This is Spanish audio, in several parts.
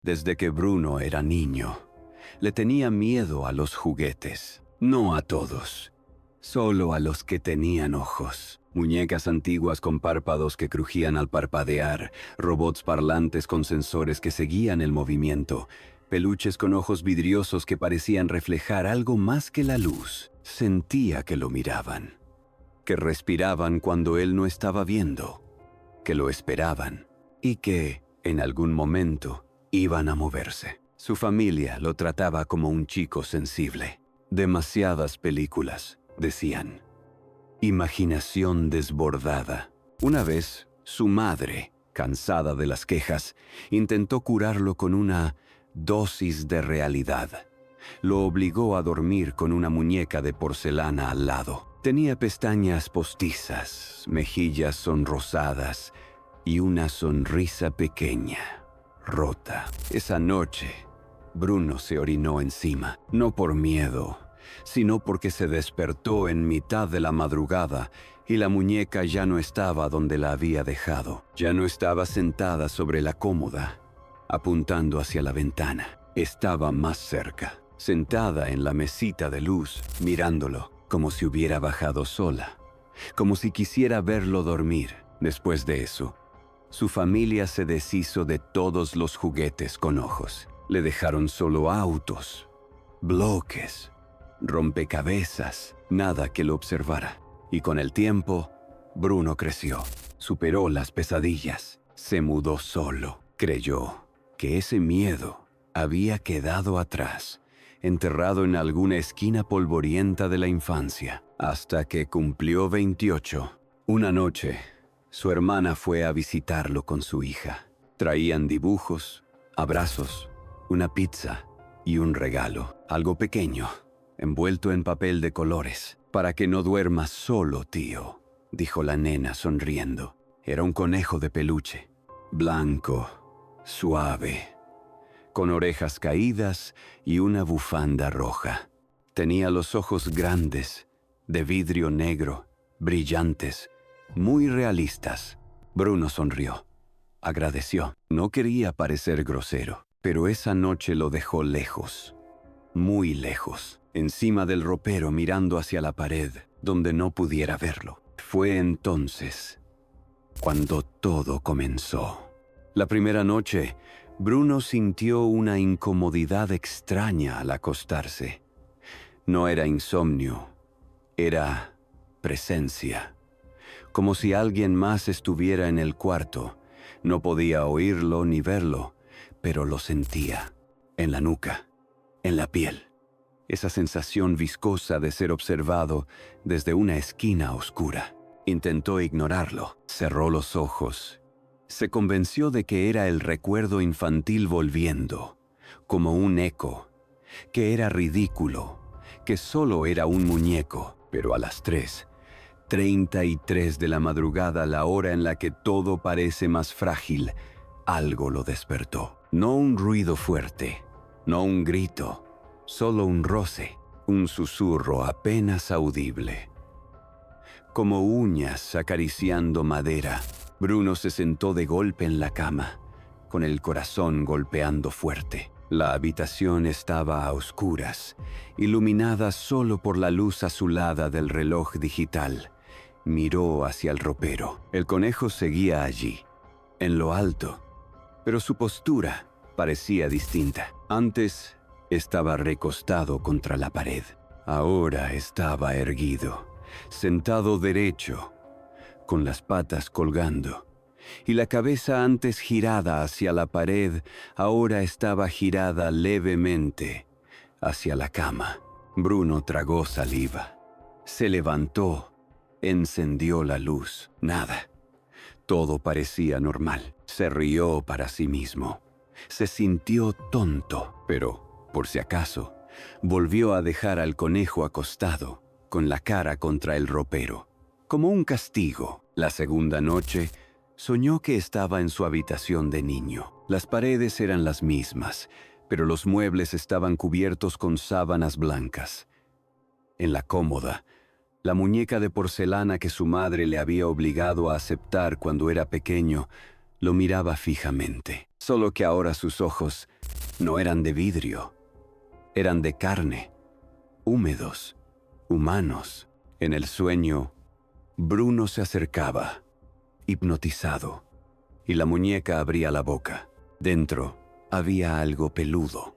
Desde que Bruno era niño, le tenía miedo a los juguetes. No a todos, solo a los que tenían ojos. Muñecas antiguas con párpados que crujían al parpadear, robots parlantes con sensores que seguían el movimiento, peluches con ojos vidriosos que parecían reflejar algo más que la luz. Sentía que lo miraban, que respiraban cuando él no estaba viendo, que lo esperaban y que, en algún momento, iban a moverse. Su familia lo trataba como un chico sensible. Demasiadas películas, decían. Imaginación desbordada. Una vez, su madre, cansada de las quejas, intentó curarlo con una dosis de realidad. Lo obligó a dormir con una muñeca de porcelana al lado. Tenía pestañas postizas, mejillas sonrosadas y una sonrisa pequeña, rota. Esa noche, Bruno se orinó encima, no por miedo, sino porque se despertó en mitad de la madrugada y la muñeca ya no estaba donde la había dejado. Ya no estaba sentada sobre la cómoda, apuntando hacia la ventana. Estaba más cerca, sentada en la mesita de luz, mirándolo, como si hubiera bajado sola, como si quisiera verlo dormir. Después de eso, su familia se deshizo de todos los juguetes con ojos. Le dejaron solo autos, bloques, rompecabezas, nada que lo observara. Y con el tiempo, Bruno creció, superó las pesadillas, se mudó solo. Creyó que ese miedo había quedado atrás, enterrado en alguna esquina polvorienta de la infancia, hasta que cumplió 28. Una noche, su hermana fue a visitarlo con su hija. Traían dibujos, abrazos, una pizza y un regalo, algo pequeño, envuelto en papel de colores. «Para que no duermas solo, tío», dijo la nena sonriendo. Era un conejo de peluche, blanco, suave, con orejas caídas y una bufanda roja. Tenía los ojos grandes, de vidrio negro, brillantes, muy realistas. Bruno sonrió, agradeció. No quería parecer grosero, pero esa noche lo dejó lejos, muy lejos, encima del ropero mirando hacia la pared, donde no pudiera verlo. Fue entonces cuando todo comenzó. La primera noche, Bruno sintió una incomodidad extraña al acostarse. No era insomnio, era presencia. Como si alguien más estuviera en el cuarto. No podía oírlo ni verlo, pero lo sentía, en la nuca, en la piel. Esa sensación viscosa de ser observado desde una esquina oscura. Intentó ignorarlo, cerró los ojos. Se convenció de que era el recuerdo infantil volviendo, como un eco, que era ridículo, que solo era un muñeco. Pero a las 3:33 de la madrugada, la hora en la que todo parece más frágil, algo lo despertó. No un ruido fuerte, no un grito, solo un roce, un susurro apenas audible. Como uñas acariciando madera, Bruno se sentó de golpe en la cama, con el corazón golpeando fuerte. La habitación estaba a oscuras, iluminada solo por la luz azulada del reloj digital. Miró hacia el ropero. El conejo seguía allí, en lo alto, pero su postura parecía distinta. Antes estaba recostado contra la pared. Ahora estaba erguido, sentado derecho, con las patas colgando. Y la cabeza, antes girada hacia la pared, ahora estaba girada levemente hacia la cama. Bruno tragó saliva. Se levantó, encendió la luz. Nada. Todo parecía normal. Se rió para sí mismo. Se sintió tonto, pero, por si acaso, volvió a dejar al conejo acostado, con la cara contra el ropero, como un castigo. La segunda noche, soñó que estaba en su habitación de niño. Las paredes eran las mismas, pero los muebles estaban cubiertos con sábanas blancas. En la cómoda, la muñeca de porcelana que su madre le había obligado a aceptar cuando era pequeño, lo miraba fijamente. Solo que ahora sus ojos no eran de vidrio, eran de carne, húmedos, humanos. En el sueño, Bruno se acercaba, hipnotizado, y la muñeca abría la boca. Dentro había algo peludo,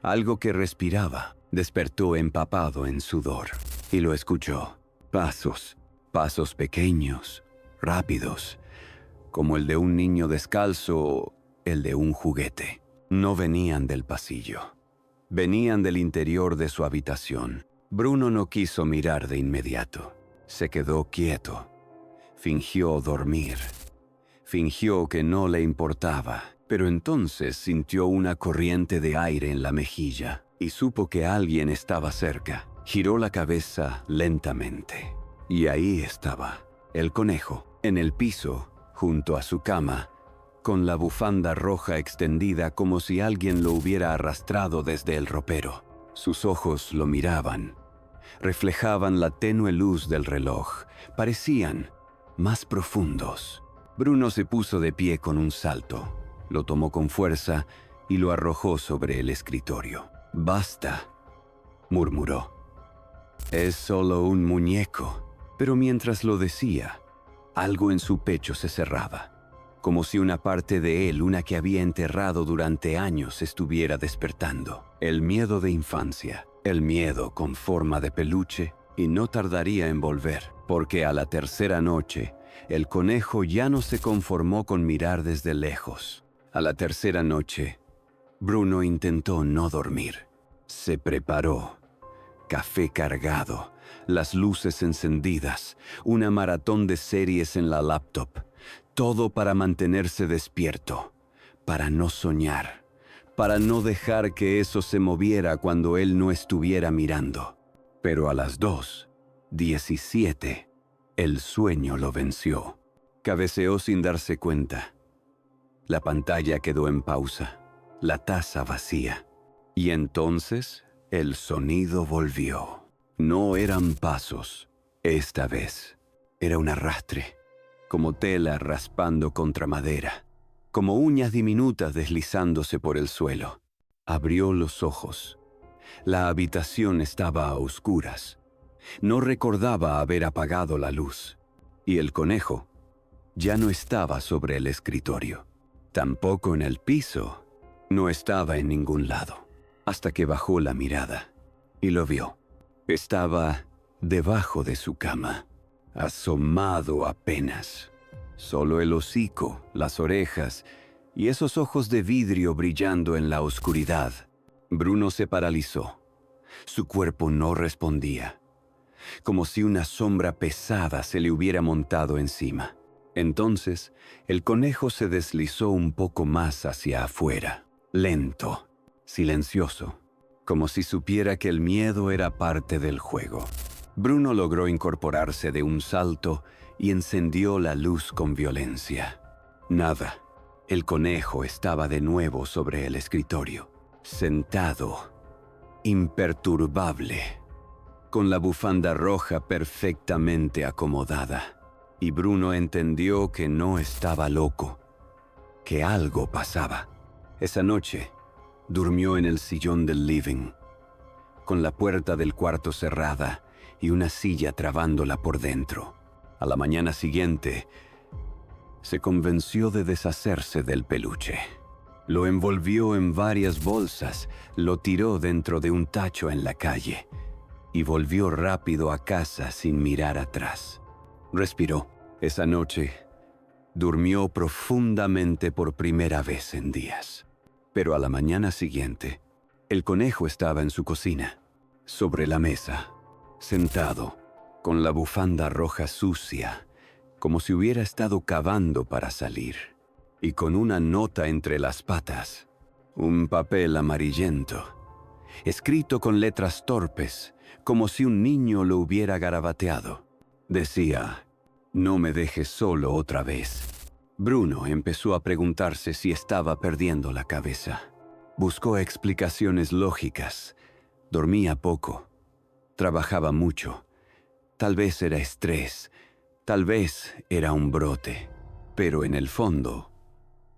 algo que respiraba. Despertó empapado en sudor y lo escuchó. Pasos, pasos pequeños, rápidos, como el de un niño descalzo o el de un juguete. No venían del pasillo, venían del interior de su habitación. Bruno no quiso mirar de inmediato. Se quedó quieto. Fingió dormir. Fingió que no le importaba, pero entonces sintió una corriente de aire en la mejilla y supo que alguien estaba cerca. Giró la cabeza lentamente. Y ahí estaba, el conejo, en el piso, junto a su cama, con la bufanda roja extendida como si alguien lo hubiera arrastrado desde el ropero. Sus ojos lo miraban. Reflejaban la tenue luz del reloj. Parecían más profundos. Bruno se puso de pie con un salto. Lo tomó con fuerza y lo arrojó sobre el escritorio. «Basta», murmuró. «Es solo un muñeco». Pero mientras lo decía, algo en su pecho se cerraba, como si una parte de él, una que había enterrado durante años, estuviera despertando. El miedo de infancia, el miedo con forma de peluche, y no tardaría en volver, porque a la tercera noche, el conejo ya no se conformó con mirar desde lejos. A la tercera noche, Bruno intentó no dormir. Se preparó. Café cargado, las luces encendidas, una maratón de series en la laptop. Todo para mantenerse despierto, para no soñar, para no dejar que eso se moviera cuando él no estuviera mirando. Pero a las 2:17, el sueño lo venció. Cabeceó sin darse cuenta. La pantalla quedó en pausa, la taza vacía. Y entonces el sonido volvió. No eran pasos. Esta vez era un arrastre, como tela raspando contra madera, como uñas diminutas deslizándose por el suelo. Abrió los ojos. La habitación estaba a oscuras. No recordaba haber apagado la luz. Y el conejo ya no estaba sobre el escritorio. Tampoco en el piso. No estaba en ningún lado. Hasta que bajó la mirada y lo vio. Estaba debajo de su cama, asomado apenas. Solo el hocico, las orejas y esos ojos de vidrio brillando en la oscuridad. Bruno se paralizó. Su cuerpo no respondía, como si una sombra pesada se le hubiera montado encima. Entonces, el conejo se deslizó un poco más hacia afuera, lento, silencioso, como si supiera que el miedo era parte del juego. Bruno logró incorporarse de un salto y encendió la luz con violencia. Nada. El conejo estaba de nuevo sobre el escritorio, sentado, imperturbable, con la bufanda roja perfectamente acomodada. Y Bruno entendió que no estaba loco, que algo pasaba. Esa noche, durmió en el sillón del living, con la puerta del cuarto cerrada y una silla trabándola por dentro. A la mañana siguiente, se convenció de deshacerse del peluche. Lo envolvió en varias bolsas, lo tiró dentro de un tacho en la calle y volvió rápido a casa sin mirar atrás. Respiró. Esa noche, durmió profundamente por primera vez en días. Pero a la mañana siguiente, el conejo estaba en su cocina, sobre la mesa, sentado, con la bufanda roja sucia, como si hubiera estado cavando para salir, y con una nota entre las patas, un papel amarillento, escrito con letras torpes, como si un niño lo hubiera garabateado. Decía: «No me dejes solo otra vez». Bruno empezó a preguntarse si estaba perdiendo la cabeza. Buscó explicaciones lógicas. Dormía poco. Trabajaba mucho. Tal vez era estrés. Tal vez era un brote. Pero en el fondo,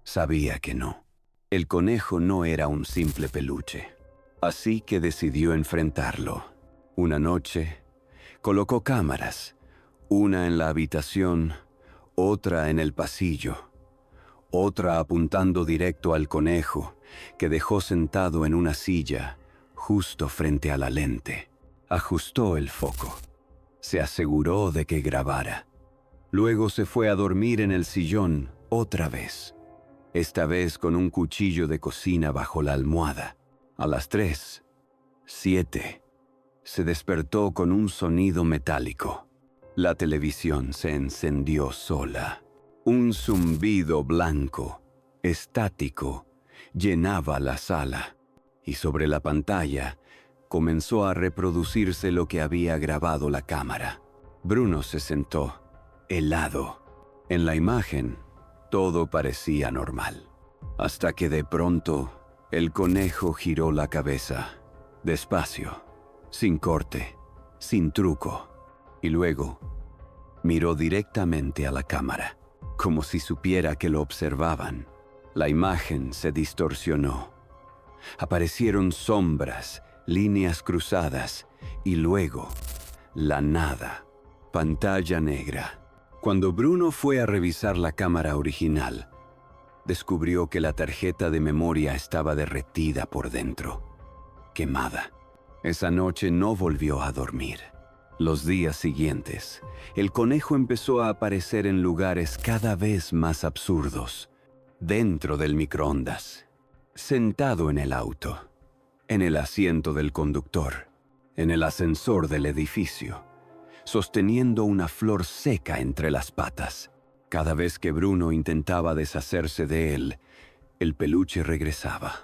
sabía que no. El conejo no era un simple peluche, así que decidió enfrentarlo. Una noche, colocó cámaras, una en la habitación, otra en el pasillo, otra apuntando directo al conejo, que dejó sentado en una silla, justo frente a la lente. Ajustó el foco. Se aseguró de que grabara. Luego se fue a dormir en el sillón otra vez, esta vez con un cuchillo de cocina bajo la almohada. A las 3:07, se despertó con un sonido metálico. La televisión se encendió sola. Un zumbido blanco, estático, llenaba la sala, y sobre la pantalla comenzó a reproducirse lo que había grabado la cámara. Bruno se sentó, helado. En la imagen, todo parecía normal, hasta que de pronto el conejo giró la cabeza, despacio, sin corte, sin truco, y luego miró directamente a la cámara, como si supiera que lo observaban. La imagen se distorsionó. Aparecieron sombras, líneas cruzadas, y luego la nada, pantalla negra. Cuando Bruno fue a revisar la cámara original, descubrió que la tarjeta de memoria estaba derretida por dentro, quemada. Esa noche no volvió a dormir. Los días siguientes, el conejo empezó a aparecer en lugares cada vez más absurdos. Dentro del microondas, sentado en el auto, en el asiento del conductor, en el ascensor del edificio, sosteniendo una flor seca entre las patas. Cada vez que Bruno intentaba deshacerse de él, el peluche regresaba,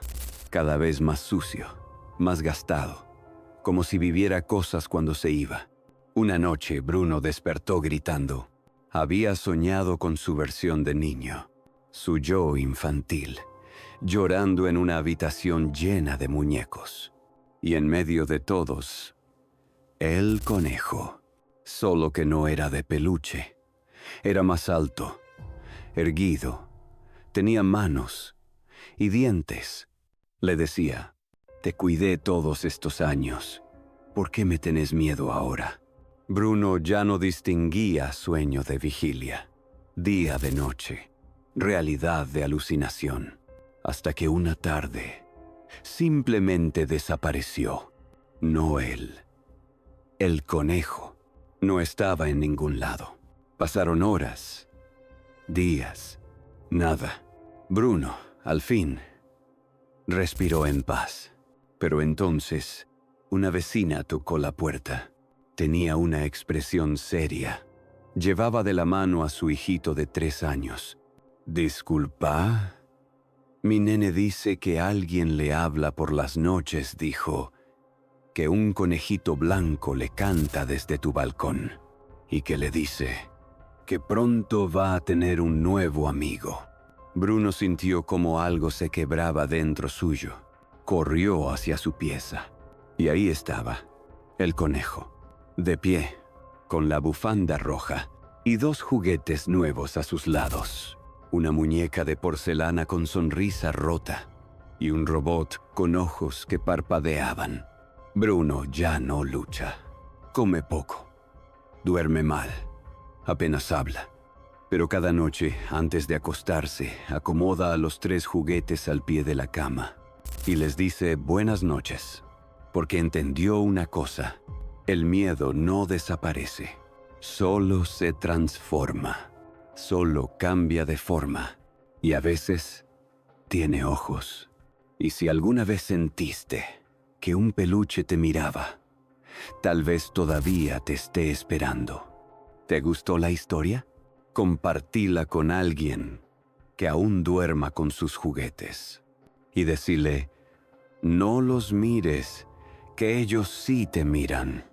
cada vez más sucio, más gastado, como si viviera cosas cuando se iba. Una noche Bruno despertó gritando. Había soñado con su versión de niño, su yo infantil, llorando en una habitación llena de muñecos. Y en medio de todos, el conejo, solo que no era de peluche. Era más alto, erguido, tenía manos y dientes. Le decía: «Te cuidé todos estos años. ¿Por qué me tenés miedo ahora?» Bruno ya no distinguía sueño de vigilia, día de noche, realidad de alucinación, hasta que una tarde simplemente desapareció. No él. El conejo no estaba en ningún lado. Pasaron horas, días, nada. Bruno, al fin, respiró en paz. Pero entonces, una vecina tocó la puerta. Tenía una expresión seria. Llevaba de la mano a su hijito de 3 años. «Disculpa, mi nene dice que alguien le habla por las noches», dijo, «que un conejito blanco le canta desde tu balcón y que le dice que pronto va a tener un nuevo amigo». Bruno sintió como algo se quebraba dentro suyo. Corrió hacia su pieza y ahí estaba el conejo, de pie, con la bufanda roja y 2 juguetes nuevos a sus lados. Una muñeca de porcelana con sonrisa rota y un robot con ojos que parpadeaban. Bruno ya no lucha, come poco, duerme mal, apenas habla. Pero cada noche, antes de acostarse, acomoda a los 3 juguetes al pie de la cama y les dice buenas noches, porque entendió una cosa: el miedo no desaparece, solo se transforma, solo cambia de forma, y a veces tiene ojos. Y si alguna vez sentiste que un peluche te miraba, tal vez todavía te esté esperando. ¿Te gustó la historia? Compartíla con alguien que aún duerma con sus juguetes y decirle: no los mires, que ellos sí te miran.